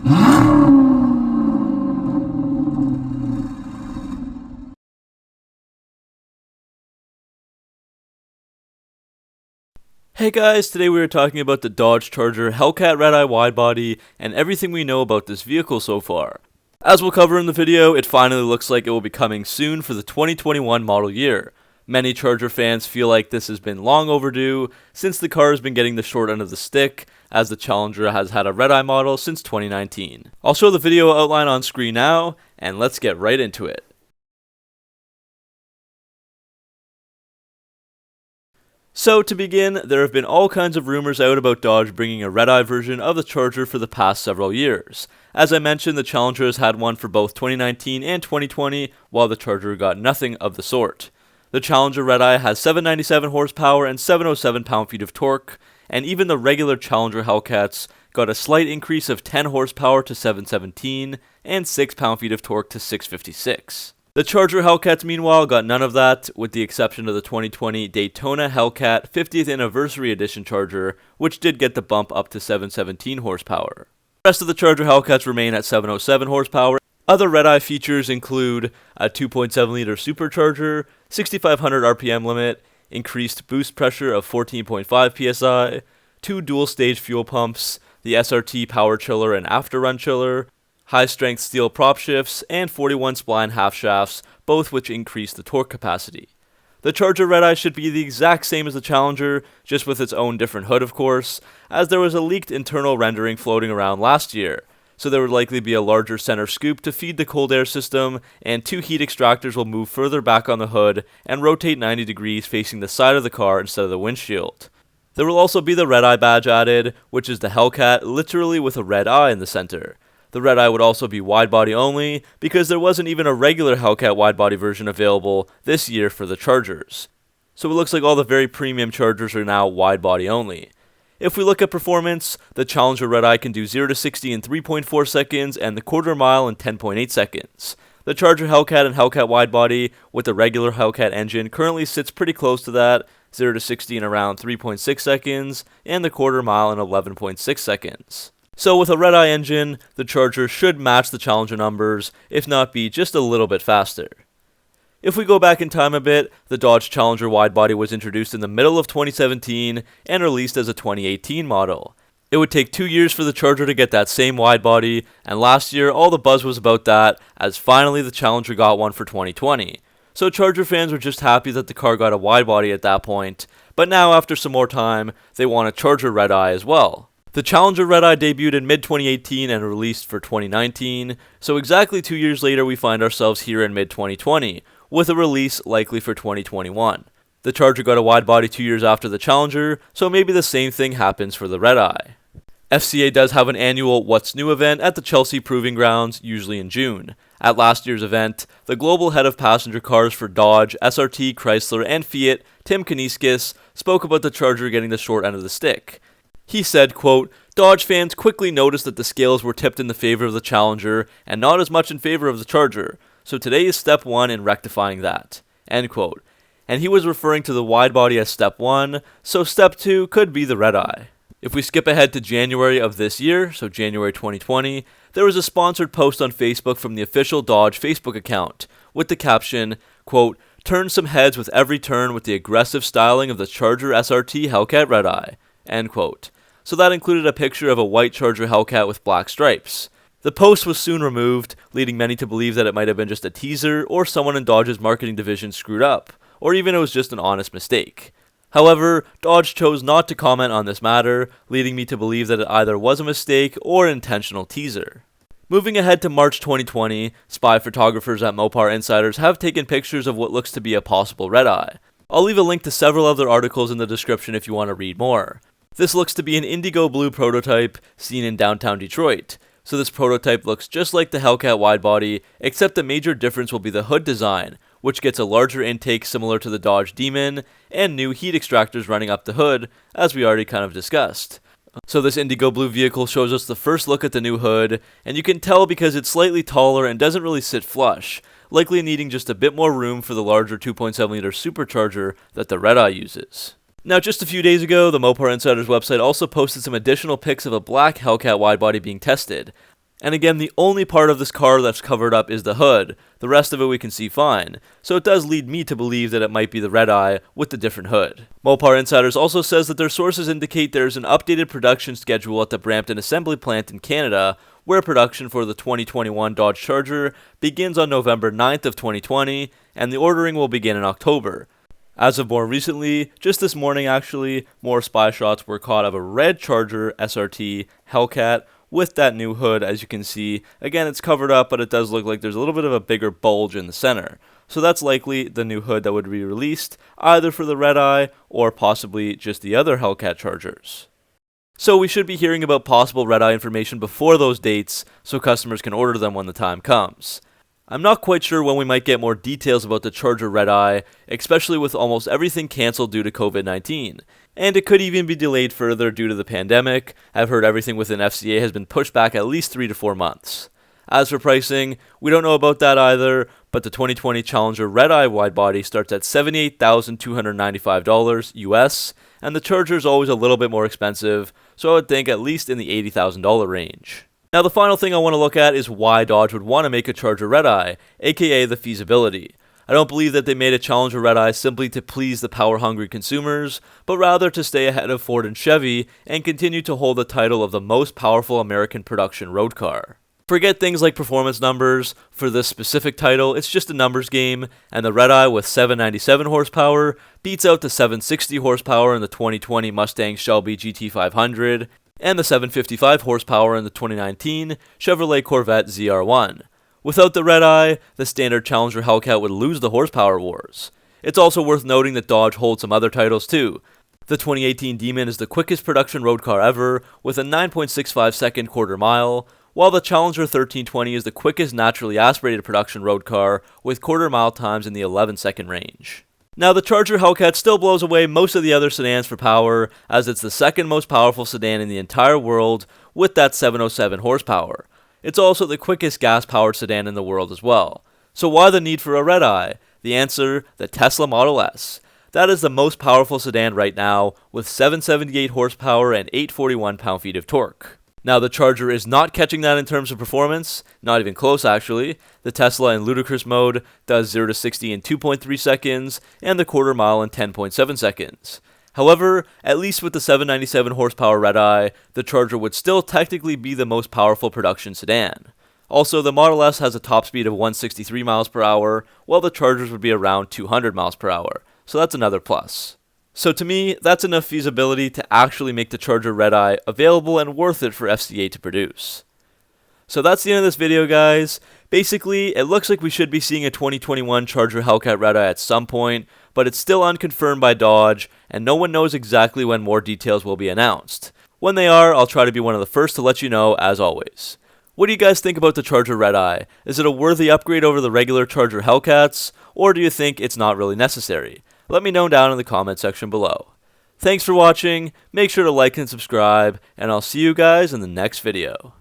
Hey guys, today we are talking about the Dodge Charger Hellcat Redeye Widebody and everything we know about this vehicle so far. As we'll cover in the video, it finally looks like it will be coming soon for the 2021 model year. Many Charger fans feel like this has been long overdue, since the car has been getting the short end of the stick, as the Challenger has had a Redeye model since 2019. I'll show the video outline on screen now, and let's get right into it. So to begin, there have been all kinds of rumors out about Dodge bringing a Redeye version of the Charger for the past several years. As I mentioned, the Challenger has had one for both 2019 and 2020, while the Charger got nothing of the sort. The Challenger Redeye has 797 horsepower and 707 pound-feet of torque, and even the regular Challenger Hellcats got a slight increase of 10 horsepower to 717 and 6 pound-feet of torque to 656. The Charger Hellcats, meanwhile, got none of that, with the exception of the 2020 Daytona Hellcat 50th Anniversary Edition Charger, which did get the bump up to 717 horsepower. The rest of the Charger Hellcats remain at 707 horsepower. Other Redeye features include a 2.7-liter supercharger, 6,500 RPM limit, increased boost pressure of 14.5 psi, 2 dual-stage fuel pumps, the SRT power chiller and after-run chiller, high-strength steel prop shifts, and 41 spline half shafts, both which increase the torque capacity. The Charger Redeye should be the exact same as the Challenger, just with its own different hood of course, as there was a leaked internal rendering floating around last year, so there would likely be a larger center scoop to feed the cold air system, and 2 heat extractors will move further back on the hood and rotate 90 degrees facing the side of the car instead of the windshield. There will also be the Redeye badge added, which is the Hellcat literally with a red eye in the center. The Redeye would also be widebody only, because there wasn't even a regular Hellcat widebody version available this year for the Chargers. So it looks like all the very premium Chargers are now widebody only. If we look at performance, the Challenger Redeye can do 0 to 60 in 3.4 seconds and the quarter mile in 10.8 seconds. The Charger Hellcat and Hellcat widebody with the regular Hellcat engine currently sits pretty close to that, 0 to 60 in around 3.6 seconds and the quarter mile in 11.6 seconds. So with a Redeye engine, the Charger should match the Challenger numbers, if not be just a little bit faster. If we go back in time a bit, the Dodge Challenger widebody was introduced in the middle of 2017 and released as a 2018 model. It would take 2 years for the Charger to get that same widebody, and last year all the buzz was about that, as finally the Challenger got one for 2020. So Charger fans were just happy that the car got a widebody at that point, but now after some more time, they want a Charger Redeye as well. The Challenger Redeye debuted in mid-2018 and released for 2019, so exactly 2 years later we find ourselves here in mid-2020, with a release likely for 2021. The Charger got a widebody 2 years after the Challenger, so maybe the same thing happens for the Redeye. FCA does have an annual What's New event at the Chelsea Proving Grounds, usually in June. At last year's event, the global head of passenger cars for Dodge, SRT, Chrysler, and Fiat, Tim Kuniskis, spoke about the Charger getting the short end of the stick. He said, quote, "Dodge fans quickly noticed that the scales were tipped in the favor of the Challenger and not as much in favor of the Charger, so today is step 1 in rectifying that." End quote. And he was referring to the widebody as step 1, so step 2 could be the Redeye. If we skip ahead to January of this year, so January 2020, there was a sponsored post on Facebook from the official Dodge Facebook account, with the caption, quote, "Turn some heads with every turn with the aggressive styling of the Charger SRT Hellcat Redeye." End quote. So that included a picture of a white Charger Hellcat with black stripes. The post was soon removed, leading many to believe that it might have been just a teaser or someone in Dodge's marketing division screwed up, or even it was just an honest mistake. However, Dodge chose not to comment on this matter, leading me to believe that it either was a mistake or an intentional teaser. Moving ahead to March 2020, spy photographers at Mopar Insiders have taken pictures of what looks to be a possible Redeye. I'll leave a link to several other articles in the description if you want to read more. This looks to be an indigo blue prototype seen in downtown Detroit. So this prototype looks just like the Hellcat widebody, except the major difference will be the hood design, which gets a larger intake similar to the Dodge Demon, and new heat extractors running up the hood, as we already kind of discussed. So this indigo blue vehicle shows us the first look at the new hood, and you can tell because it's slightly taller and doesn't really sit flush, likely needing just a bit more room for the larger 2.7-liter supercharger that the Redeye uses. Now, just a few days ago, the Mopar Insiders website also posted some additional pics of a black Hellcat widebody being tested. And again, the only part of this car that's covered up is the hood. The rest of it we can see fine. So it does lead me to believe that it might be the Redeye with the different hood. Mopar Insiders also says that their sources indicate there is an updated production schedule at the Brampton assembly plant in Canada, where production for the 2021 Dodge Charger begins on November 9th of 2020, and the ordering will begin in October. As of more recently, just this morning actually, more spy shots were caught of a red Charger SRT Hellcat with that new hood. As you can see. Again, it's covered up, but it does look like there's a little bit of a bigger bulge in the center. So that's likely the new hood that would be released, either for the Redeye or possibly just the other Hellcat Chargers. So we should be hearing about possible Redeye information before those dates, so customers can order them when the time comes. I'm not quite sure when we might get more details about the Charger Redeye, especially with almost everything cancelled due to COVID-19. And it could even be delayed further due to the pandemic. I've heard everything within FCA has been pushed back at least 3 to 4 months. As for pricing, we don't know about that either, but the 2020 Challenger Redeye Widebody starts at $78,295 US, and the Charger is always a little bit more expensive, so I would think at least in the $80,000 range. Now the final thing I want to look at is why Dodge would want to make a Charger Redeye, aka the Feasibility. I don't believe that they made a Challenger Redeye simply to please the power-hungry consumers, but rather to stay ahead of Ford and Chevy and continue to hold the title of the most powerful American production road car. Forget things like performance numbers. For this specific title, it's just a numbers game, and the Redeye with 797 horsepower beats out the 760 horsepower in the 2020 Mustang Shelby GT500, and the 755 horsepower in the 2019 Chevrolet Corvette ZR1. Without the Redeye, the standard Challenger Hellcat would lose the horsepower wars. It's also worth noting that Dodge holds some other titles too. The 2018 Demon is the quickest production road car ever, with a 9.65 second quarter mile, while the Challenger 1320 is the quickest naturally aspirated production road car, with quarter mile times in the 11-second range. Now, the Charger Hellcat still blows away most of the other sedans for power, as it's the second most powerful sedan in the entire world, with that 707 horsepower. It's also the quickest gas-powered sedan in the world as well. So why the need for a Redeye? The answer, the Tesla Model S. That is the most powerful sedan right now, with 778 horsepower and 841 pound-feet of torque. Now, the Charger is not catching that in terms of performance, not even close actually. The Tesla in ludicrous mode does 0 to 60 in 2.3 seconds, and the quarter mile in 10.7 seconds. However, at least with the 797 horsepower Redeye, the Charger would still technically be the most powerful production sedan. Also, the Model S has a top speed of 163 miles per hour, while the Chargers would be around 200 miles per hour, so that's another plus. So to me, that's enough feasibility to actually make the Charger Redeye available and worth it for FCA to produce. So that's the end of this video, guys. Basically, it looks like we should be seeing a 2021 Charger Hellcat Redeye at some point, but it's still unconfirmed by Dodge, and no one knows exactly when more details will be announced. When they are, I'll try to be one of the first to let you know, as always. What do you guys think about the Charger Redeye? Is it a worthy upgrade over the regular Charger Hellcats, or do you think it's not really necessary? Let me know down in the comment section below. Thanks for watching, make sure to like and subscribe, and I'll see you guys in the next video.